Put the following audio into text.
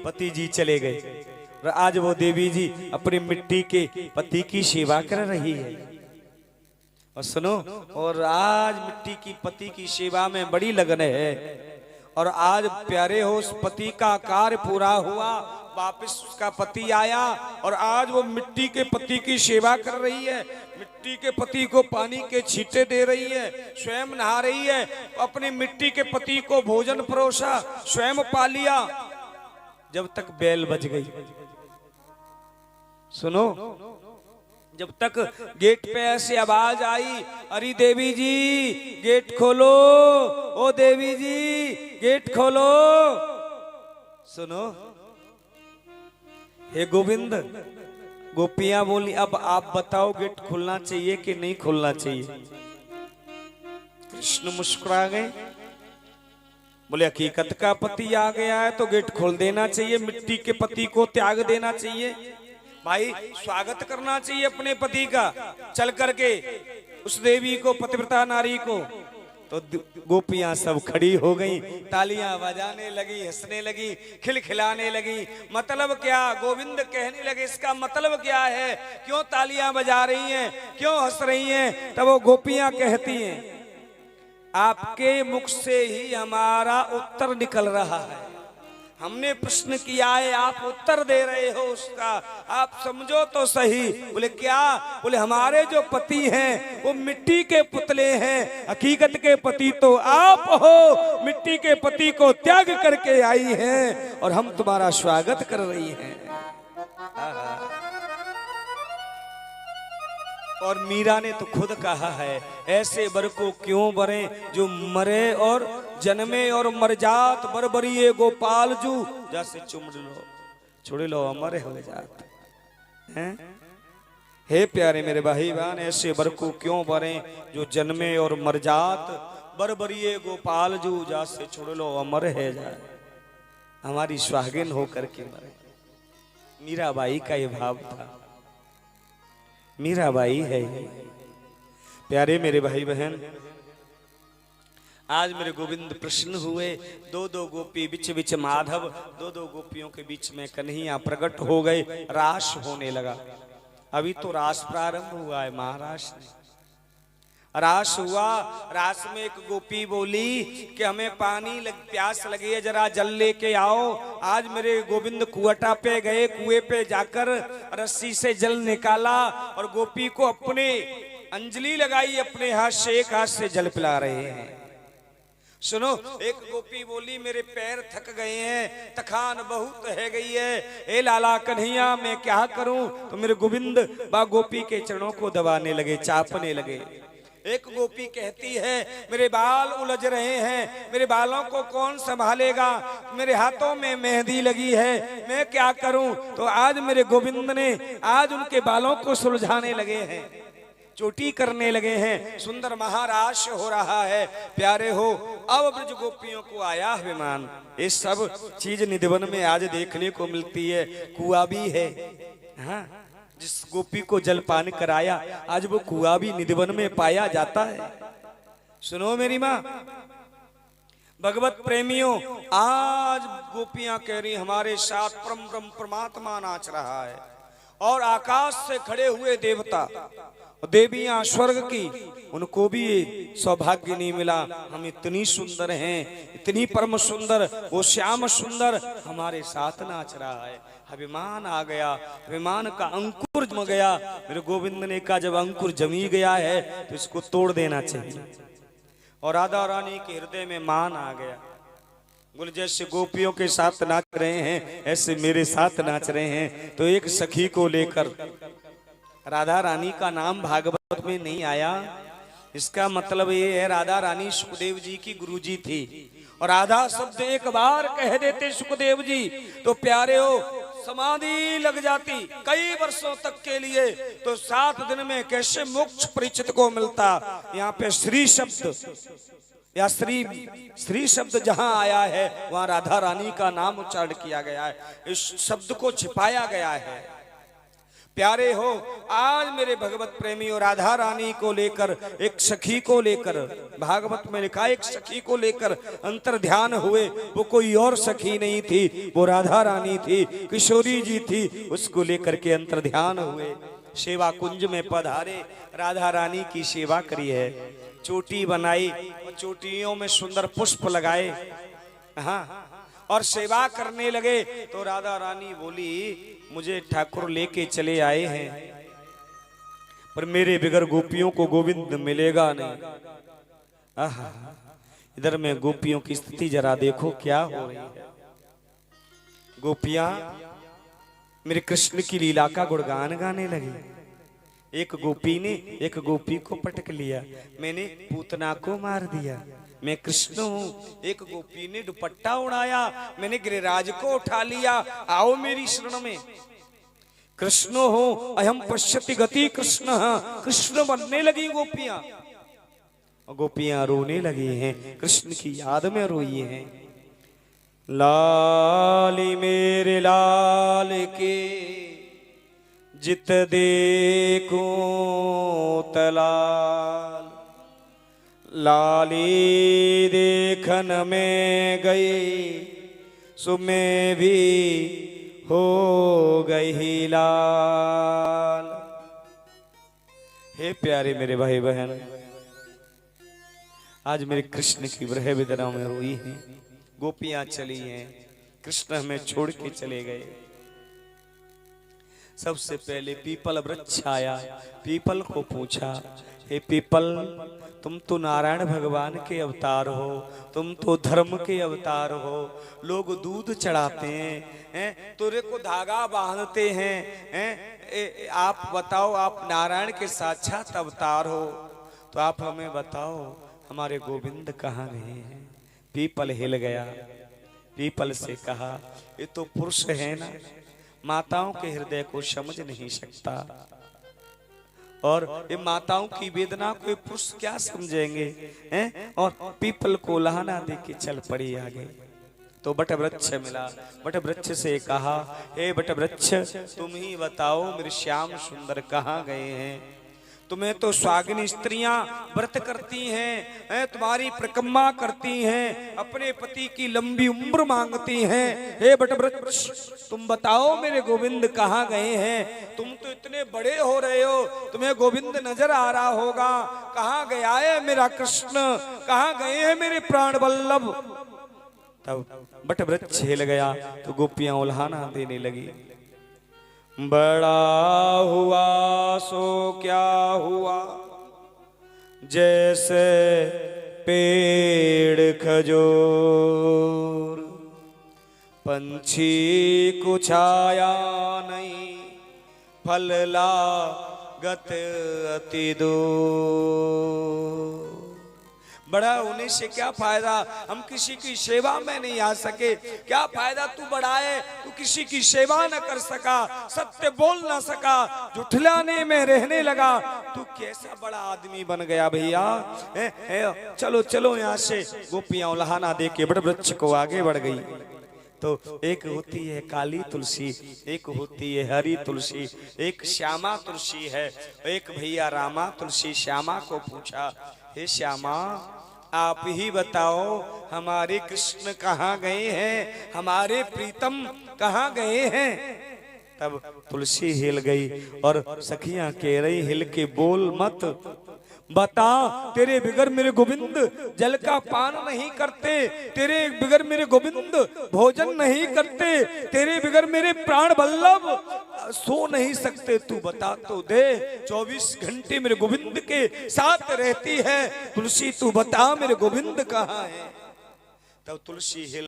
पति जी चले गए और आज वो देवी जी अपनी मिट्टी के पति की सेवा कर रही है। और सुनो, और आज मिट्टी की पति की सेवा में बड़ी लगन है। और आज प्यारे हो उस पति का कार्य पूरा हुआ, वापस उसका पति आया और आज वो मिट्टी के पति की सेवा कर रही है। मिट्टी के पति को पानी के छींटे दे रही है, स्वयं नहा रही है, अपने मिट्टी के पति को भोजन परोसा, स्वयं पा लिया। जब तक बेल बज गई, सुनो, जब तक गेट पे ऐसी आवाज आई, अरे देवी जी गेट खोलो, ओ देवी जी गेट खोलो। सुनो, हे गोविंद, गोपियां बोली अब आप बताओ गेट खुलना चाहिए कि नहीं खुलना चाहिए। कृष्ण मुस्कुरा गए, बोले हकीकत का पति आ गया है तो गेट खोल देना चाहिए, मिट्टी के पति को त्याग देना चाहिए। भाई स्वागत करना चाहिए अपने पति का, चल करके उस देवी को, पतिव्रता नारी को। तो गोपियां सब खड़ी हो गईं, तालियां बजाने लगी, हंसने लगी, खिलखिलाने लगी। मतलब क्या? गोविंद कहने लगे इसका मतलब क्या है, क्यों तालियां बजा रही हैं, क्यों हंस रही हैं? तब वो गोपियां कहती हैं आपके मुख से ही हमारा उत्तर निकल रहा है। हमने प्रश्न किया है, आप उत्तर दे रहे हो उसका, आप समझो तो सही। बोले क्या? बोले हमारे जो पति हैं वो मिट्टी के पुतले हैं, हकीकत के पति तो आप हो। मिट्टी के पति को त्याग करके आई हैं और हम तुम्हारा स्वागत कर रही हैं। और मीरा ने तो खुद कहा है, ऐसे बर को क्यों बरे जो मरे और जन्मे और मर जात, बरबरिए गोपाल जू जैसे चुम लो छोड़ लो अमर हो जात हैं। हे प्यारे मेरे भाई बहन, ऐसे बर को क्यों बरे जो जन्मे और मर जात, बरबरिए गोपाल जू जैसे छोड़ लो अमर है जाए। हमारी सुहागिन होकर के मरे। मीराबाई का ये भाव था, मीराबाई है। प्यारे मेरे भाई बहन, आज मेरे गोविंद प्रसन्न हुए। दो दो गोपी बिच बिच माधव, दो दो गोपियों के बीच में कन्हैया प्रकट हो गए। रास होने लगा। अभी तो रास प्रारंभ हुआ है महाराज ने। रास हुआ, रास में एक गोपी बोली कि हमें पानी प्यास लगी है, जरा जल लेके आओ। आज मेरे गोविंद कुआटा पे गए, कुएं पे जाकर रस्सी से जल निकाला और गोपी को अपने अंजलि लगाई, अपने हाथ से एक हाथ से जल पिला रहे हैं। सुनो, एक गोपी बोली मेरे पैर थक गए हैं, थकान बहुत है गई है, ए लाला कन्हैया मैं क्या करूं? तो मेरे गोविंद बा गोपी के चरणों को दबाने लगे, चापने लगे। एक गोपी कहती है मेरे बाल उलझ रहे हैं, मेरे बालों को कौन संभालेगा? मेरे हाथों में मेहंदी लगी है, मैं क्या करूं? तो आज मेरे गोविंद ने आज उनके बालों को सुलझाने लगे हैं, चोटी करने लगे हैं, सुंदर महारास हो रहा है। प्यारे हो, अब ब्रज गोपियों को आया विमान। ये सब चीज निधिवन में आज देखने को मिलती है। कुआ भी है, हाँ, जिस गोपी को जलपान कराया आज वो कुआ भी निधिवन में पाया जाता है। सुनो मेरी माँ, भगवत प्रेमियों, आज गोपियां कह रही हमारे साथ परम ब्रह्म परमात्मा नाच रहा है। और आकाश से खड़े हुए देवता, देवियां स्वर्ग की, उनको भी सौभाग्य नहीं मिला। हम इतनी सुंदर हैं, इतनी परम सुंदर, वो श्याम सुंदर हमारे साथ नाच रहा है। अभिमान आ गया, अभिमान का अंकुर जम गया। मेरे गोविंद ने कहा जब अंकुर जमी गया है तो इसको तोड़ देना चाहिए। और राधा रानी के हृदय में मान आ गया। बोले जैसे गोपियों के साथ नाच रहे हैं ऐसे मेरे साथ नाच रहे हैं। तो एक सखी को लेकर, राधा रानी का नाम भागवत में नहीं आया, इसका मतलब ये है राधा रानी सुखदेव जी की गुरुजी थी। और राधा शब्द एक बार कह देते सुखदेव जी तो प्यारे हो समाधि लग जाती कई वर्षों तक के लिए। तो 7 दिन में कैसे मोक्ष परिचित को मिलता। यहाँ पे श्री शब्द या श्री शब्द जहां आया है वहां राधा रानी का नाम उच्चारण किया गया है, इस शब्द को छिपाया गया है। प्यारे हो, आज मेरे भगवत प्रेमी और राधा रानी को लेकर, एक सखी को लेकर, भागवत में लिखा एक सखी को लेकर अंतर ध्यान हुए। वो कोई और सखी नहीं थी, वो राधा रानी थी, किशोरी जी थी। उसको लेकर के अंतर ध्यान हुए। सेवा कुंज में पधारे, राधा रानी की सेवा करी है। चोटी बनाई और चोटियों में सुंदर पुष्प लगाए, हाँ, और सेवा करने लगे। तो राधा रानी बोली, मुझे ठाकुर लेके चले आए हैं, पर मेरे बिगर गोपियों को गोविंद मिलेगा नहीं। आहा, इधर में गोपियों की स्थिति जरा देखो क्या हो रही है। गोपियां मेरे कृष्ण की लीला का गुणगान गाने लगी। एक गोपी ने एक गोपी को पटक लिया, मैंने पूतना को मार दिया, मैं कृष्ण हूँ। एक गोपी ने दुपट्टा उड़ाया, मैंने गिरिराज को उठा लिया, आओ मेरी शरण में। कृष्ण हो अहम पश्यति गति कृष्ण, कृष्ण बनने लगी गोपियां। गोपियां रोने लगी हैं, कृष्ण की याद में रोई हैं। लाली मेरे लाल के जित देखो तलाल, लाली देखन में गई सो मैं भी हो गई लाल। हे प्यारे मेरे भाई बहन, आज मेरे कृष्ण की विरह वेदना में रोई है। गोपियां चली हैं, कृष्ण हमें छोड़ के चले गए। सबसे पहले पीपल वृक्ष आया, पीपल को पूछा, हे पीपल, तुम तो नारायण भगवान के अवतार हो, तुम तो धर्म के अवतार हो। लोग दूध चढ़ाते हैं, तुरे को धागा बांधते हैं, आप बताओ, आप नारायण के साक्षात अवतार हो, तो आप हमें बताओ हमारे गोविंद कहाँ गए हैं। पीपल हिल गया, पीपल से कहा, ये तो पुरुष है ना, माताओं के हृदय को समझ नहीं सकता, और ये माताओं की वेदना को पुरुष क्या समझेंगे, हैं? और पीपल को लहाना दे के चल पड़ी आगे। तो बट वृक्ष मिला, बट वृक्ष से कहा, हे बट वृक्ष, तुम ही बताओ मेरे श्याम सुंदर कहाँ गए हैं। तुम्हें तो स्वागिनी स्त्रियां व्रत करती हैं, तुम्हारी परिक्रमा करती हैं, अपने पति की लंबी उम्र मांगती हैं। हे बटवृक्ष, तुम बताओ मेरे गोविंद कहाँ गए हैं। तुम तो इतने बड़े हो रहे हो, तुम्हें गोविंद नजर आ रहा होगा। कहाँ गया है मेरा कृष्ण, कहाँ गए हैं मेरे प्राण वल्लभ। तब बटवृक्ष हिल गया तो गोपियां उल्हाना देने लगी। बड़ा हुआ सो क्या हुआ, जैसे पेड़ खजूर, पंछी को छाया नहीं, फल लागत अति दूर। बड़ा होने से क्या फायदा, हम किसी की सेवा में नहीं आ सके। क्या फायदा तू बड़ा है, तू किसी की सेवा न कर सका, सत्य बोल ना सका, झुठलाने में रहने लगा। तू कैसा बड़ा आदमी बन गया भैया। चलो चलो यहाँ से। गोपियां उल्हाना दे के बटवृक्ष को आगे बढ़ गई। तो एक होती है काली तुलसी, एक होती है हरी तुलसी, एक श्यामा तुलसी है। एक भैया रामा तुलसी श्यामा को पूछा, हे श्यामा, आप ही बताओ हमारे कृष्ण कहाँ गए हैं, हमारे प्रीतम कहाँ गए हैं। तब तुलसी हिल गई और सखियां कह रही, हिल के बोल मत, बता, तेरे बिगर मेरे गोविंद जल का पान नहीं करते, तेरे बिगर मेरे गोविंद भोजन नहीं करते, तेरे बिगर मेरे प्राण वल्लभ सो नहीं सकते। तू बता तो दे, 24 घंटे मेरे गोविंद के साथ रहती है तुलसी, तू बता मेरे गोविंद कहाँ है। तब तुलसी हिल